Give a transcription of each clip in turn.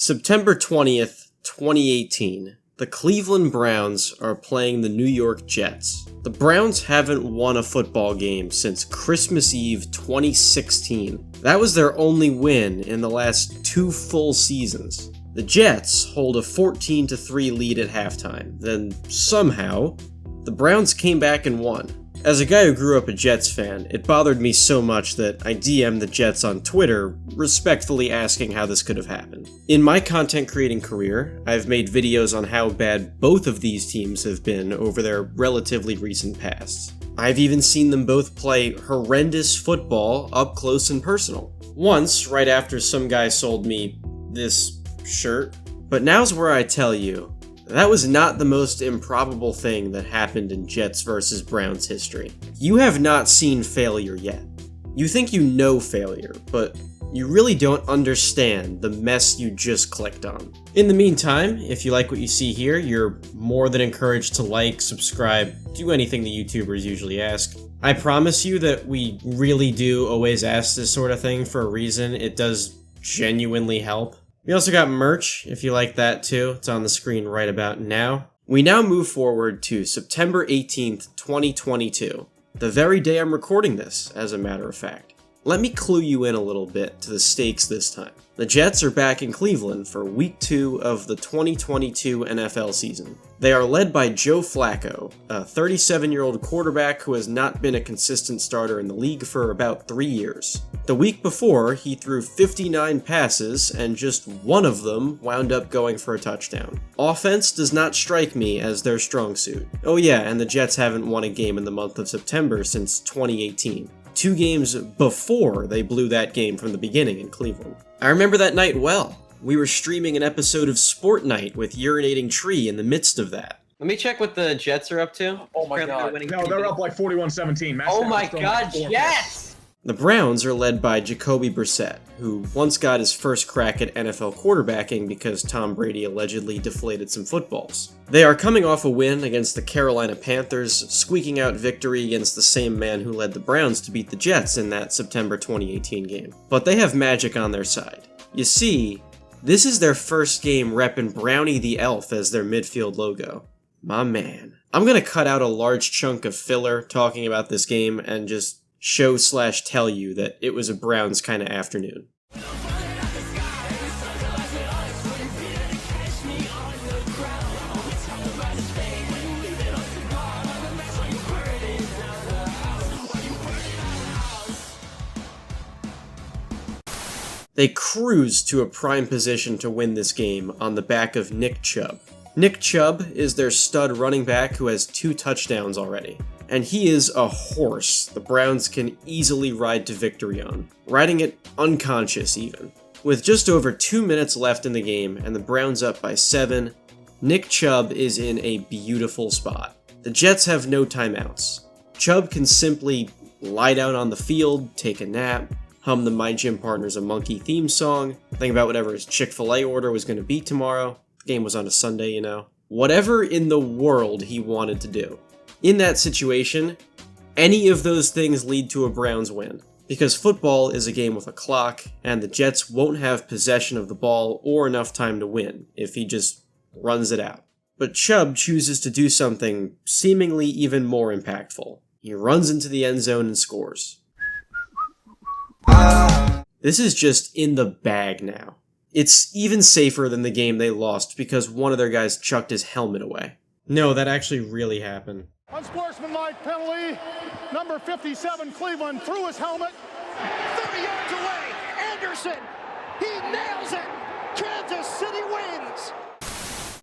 September 20th, 2018. The Cleveland Browns are playing the New York Jets. The Browns haven't won a football game since Christmas Eve 2016. That was their only win in the last 2 full seasons. The Jets hold a 14-3 lead at halftime. Then, somehow, the Browns came back and won. As a guy who grew up a Jets fan, it bothered me so much that I DM'd the Jets on Twitter, respectfully asking how this could have happened. In my content creating career, I've made videos on how bad both of these teams have been over their relatively recent pasts. I've even seen them both play horrendous football up close and personal. Once, right after some guy sold me this shirt. But now's where I tell you, that was not the most improbable thing that happened in Jets vs. Browns history. You have not seen failure yet. You think you know failure, but you really don't understand the mess you just clicked on. In the meantime, if you like what you see here, you're more than encouraged to like, subscribe, do anything the YouTubers usually ask. I promise you that we really do always ask this sort of thing for a reason. It does genuinely help. We also got merch, if you like that too. It's on the screen right about now. We now move forward to September 18th, 2022. The very day I'm recording this, as a matter of fact. Let me clue you in a little bit to the stakes this time. The Jets are back in Cleveland for Week 2 of the 2022 NFL season. They are led by Joe Flacco, a 37-year-old quarterback who has not been a consistent starter in the league for about 3 years. The week before, he threw 59 passes, and just one of them wound up going for a touchdown. Offense does not strike me as their strong suit. Oh yeah, and the Jets haven't won a game in the month of September since 2018. 2 games before they blew that game from the beginning in Cleveland. I remember that night well. We were streaming an episode of Sport Night with Urinating Tree in the midst of that. Let me check what the Jets are up to. Oh my god. No, they're up like 41-17. Oh my god, Jets! The Browns are led by Jacoby Brissett, who once got his first crack at NFL quarterbacking because Tom Brady allegedly deflated some footballs. They are coming off a win against the Carolina Panthers, squeaking out victory against the same man who led the Browns to beat the Jets in that September 2018 game. But they have magic on their side. You see, this is their first game repping Brownie the Elf as their midfield logo. My man. I'm gonna cut out a large chunk of filler talking about this game and just show/tell you that it was a Browns kind of afternoon. They cruise to a prime position to win this game on the back of Nick Chubb. Nick Chubb is their stud running back who has 2 touchdowns already. And he is a horse the Browns can easily ride to victory on, riding it unconscious even. With just over 2 minutes left in the game and the Browns up by 7, Nick Chubb is in a beautiful spot. The Jets have no timeouts. Chubb can simply lie down on the field, take a nap, hum the My Gym Partner's a Monkey theme song, think about whatever his Chick-fil-A order was going to be tomorrow. The game was on a Sunday, you know. Whatever in the world he wanted to do. In that situation, any of those things lead to a Browns win, because football is a game with a clock, and the Jets won't have possession of the ball or enough time to win if he just runs it out. But Chubb chooses to do something seemingly even more impactful. He runs into the end zone and scores. This is just in the bag now. It's even safer than the game they lost because one of their guys chucked his helmet away. No, that actually really happened. Unsportsmanlike penalty. Number 57, Cleveland, threw his helmet. 30 yards away. Anderson. He nails it. Kansas City wins.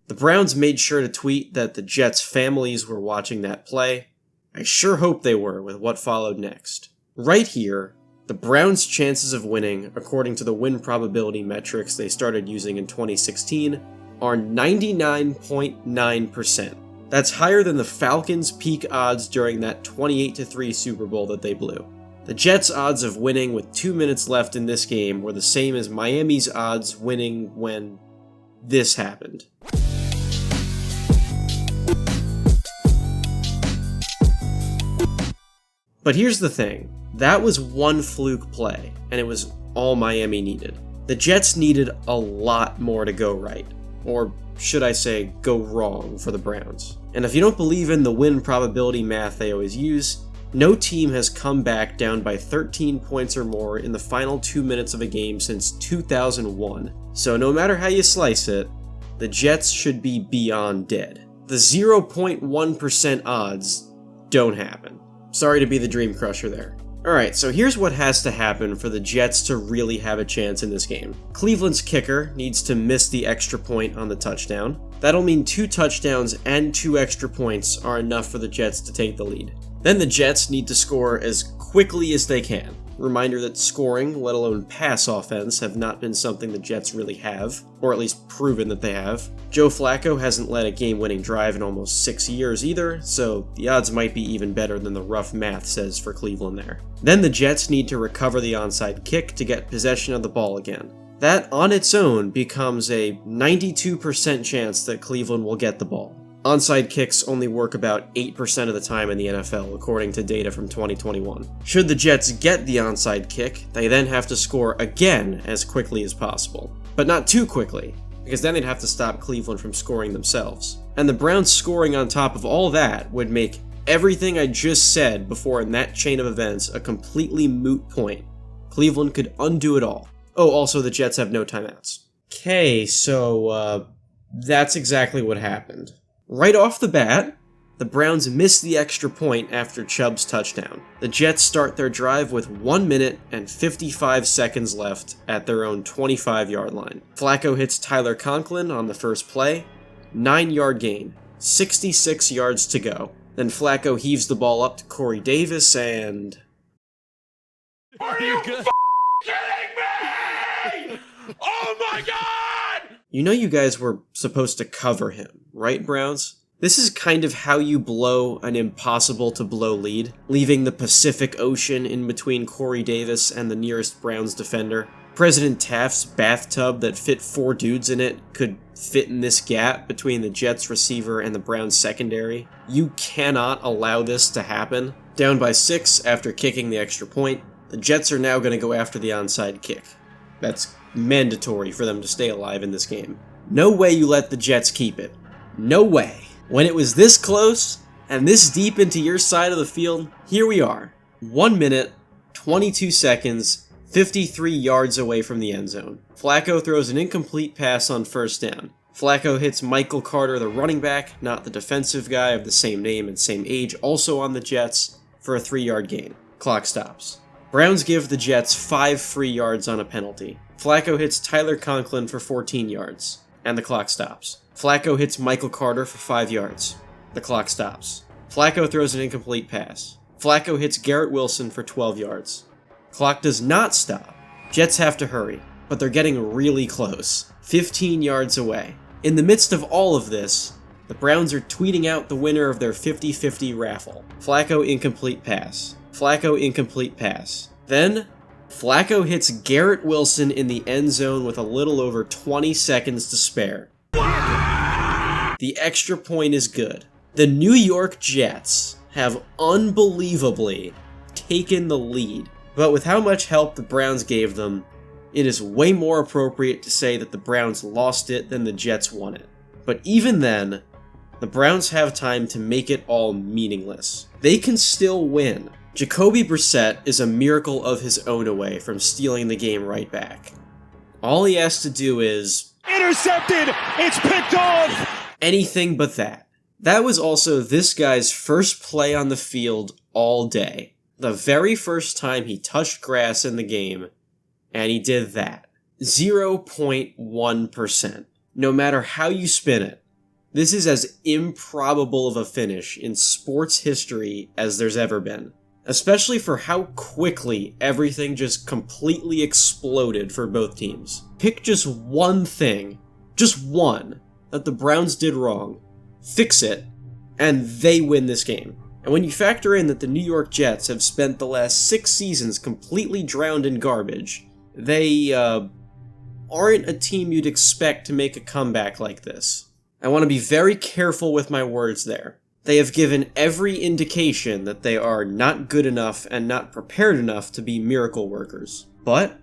The Browns made sure to tweet that the Jets' families were watching that play. I sure hope they were with what followed next. Right here, the Browns' chances of winning, according to the win probability metrics they started using in 2016, are 99.9%. That's higher than the Falcons' peak odds during that 28-3 Super Bowl that they blew. The Jets' odds of winning with 2 minutes left in this game were the same as Miami's odds winning when this happened. But here's the thing. That was one fluke play, and it was all Miami needed. The Jets needed a lot more to go right. Or should I say, go wrong for the Browns. And if you don't believe in the win probability math they always use, no team has come back down by 13 points or more in the final 2 minutes of a game since 2001. So no matter how you slice it, the Jets should be beyond dead. The 0.1% odds don't happen. Sorry to be the dream crusher there. Alright, so here's what has to happen for the Jets to really have a chance in this game. Cleveland's kicker needs to miss the extra point on the touchdown. That'll mean 2 touchdowns and 2 extra points are enough for the Jets to take the lead. Then the Jets need to score as quickly as they can. Reminder that scoring, let alone pass offense, have not been something the Jets really have, or at least proven that they have. Joe Flacco hasn't led a game-winning drive in almost 6 years either, so the odds might be even better than the rough math says for Cleveland there. Then the Jets need to recover the onside kick to get possession of the ball again. That on its own becomes a 92% chance that Cleveland will get the ball. Onside kicks only work about 8% of the time in the NFL, according to data from 2021. Should the Jets get the onside kick, they then have to score again as quickly as possible. But not too quickly, because then they'd have to stop Cleveland from scoring themselves. And the Browns scoring on top of all that would make everything I just said before in that chain of events a completely moot point. Cleveland could undo it all. Oh, also the Jets have no timeouts. Okay, so that's exactly what happened. Right off the bat, the Browns miss the extra point after Chubb's touchdown. The Jets start their drive with 1 minute and 55 seconds left at their own 25-yard line. Flacco hits Tyler Conklin on the first play, 9-yard gain, 66 yards to go. Then Flacco heaves the ball up to Corey Davis and... Are you kidding me? Oh my God! You know you guys were supposed to cover him, right, Browns? This is kind of how you blow an impossible-to-blow lead, leaving the Pacific Ocean in between Corey Davis and the nearest Browns defender. President Taft's bathtub that fit 4 dudes in it could fit in this gap between the Jets receiver and the Browns secondary. You cannot allow this to happen. Down by 6 after kicking the extra point, the Jets are now going to go after the onside kick. That's mandatory for them to stay alive in this game. No way you let the Jets keep it. No way. When it was this close, and this deep into your side of the field, here we are. 1 minute, 22 seconds, 53 yards away from the end zone. Flacco throws an incomplete pass on first down. Flacco hits Michael Carter, the running back, not the defensive guy of the same name and same age, also on the Jets, for a 3-yard gain. Clock stops. Browns give the Jets 5 free yards on a penalty. Flacco hits Tyler Conklin for 14 yards, and the clock stops. Flacco hits Michael Carter for 5 yards. The clock stops. Flacco throws an incomplete pass. Flacco hits Garrett Wilson for 12 yards. Clock does not stop. Jets have to hurry, but they're getting really close. 15 yards away. In the midst of all of this, the Browns are tweeting out the winner of their 50-50 raffle. Flacco incomplete pass. Flacco incomplete pass. Then, Flacco hits Garrett Wilson in the end zone with a little over 20 seconds to spare. The extra point is good. The New York Jets have unbelievably taken the lead, but with how much help the Browns gave them, it is way more appropriate to say that the Browns lost it than the Jets won it. But even then, the Browns have time to make it all meaningless. They can still win. Jacoby Brissett is a miracle of his own away from stealing the game right back. All he has to do is... Intercepted! It's picked off! Anything but that. That was also this guy's first play on the field all day. The very first time he touched grass in the game, and he did that. 0.1%. No matter how you spin it, this is as improbable of a finish in sports history as there's ever been. Especially for how quickly everything just completely exploded for both teams. Pick just one thing, just one, that the Browns did wrong, fix it, and they win this game. And when you factor in that the New York Jets have spent the last 6 seasons completely drowned in garbage, they aren't a team you'd expect to make a comeback like this. I want to be very careful with my words there. They have given every indication that they are not good enough and not prepared enough to be miracle workers. But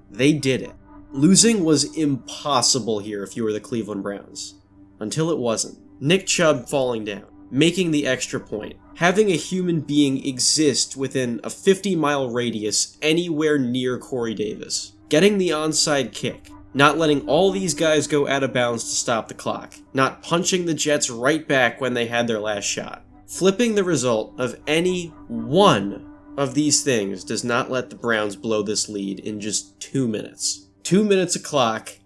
they did it. Losing was impossible here if you were the Cleveland Browns. Until it wasn't. Nick Chubb falling down, making the extra point, having a human being exist within a 50-mile radius anywhere near Corey Davis, getting the onside kick, not letting all these guys go out of bounds to stop the clock, not punching the Jets right back when they had their last shot. Flipping the result of any one of these things does not let the Browns blow this lead in just 2 minutes. 2 minutes of clock,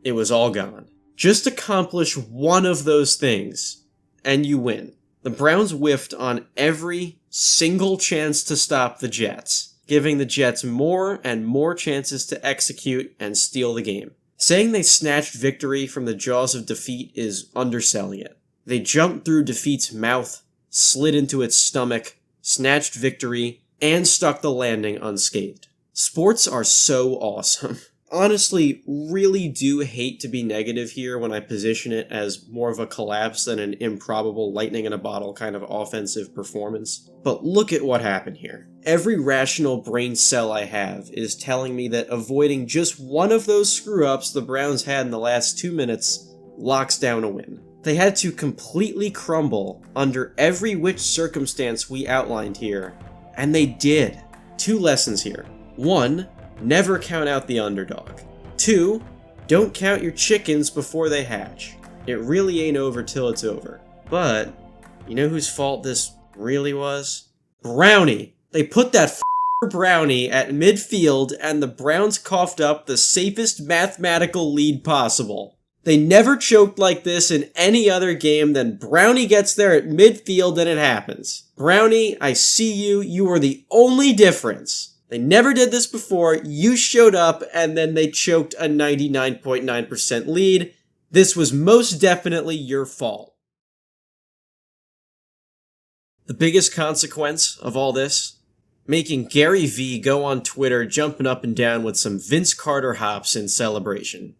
it was all gone. Just accomplish one of those things, and you win. The Browns whiffed on every single chance to stop the Jets, giving the Jets more and more chances to execute and steal the game. Saying they snatched victory from the jaws of defeat is underselling it. They jumped through defeat's mouth, slid into its stomach, snatched victory, and stuck the landing unscathed. Sports are so awesome. Honestly, really do hate to be negative here when I position it as more of a collapse than an improbable lightning in a bottle kind of offensive performance. But look at what happened here. Every rational brain cell I have is telling me that avoiding just one of those screw-ups the Browns had in the last 2 minutes locks down a win. They had to completely crumble under every which circumstance we outlined here, and they did. 2 lessons here. 1, never count out the underdog. 2, don't count your chickens before they hatch. It really ain't over till it's over. But, you know whose fault this really was? Brownie! They put that Brownie at midfield and the Browns coughed up the safest mathematical lead possible. They never choked like this in any other game than Brownie gets there at midfield and it happens. Brownie, I see you. You are the only difference. They never did this before, you showed up, and then they choked a 99.9% lead. This was most definitely your fault. The biggest consequence of all this? Making Gary V go on Twitter jumping up and down with some Vince Carter hops in celebration.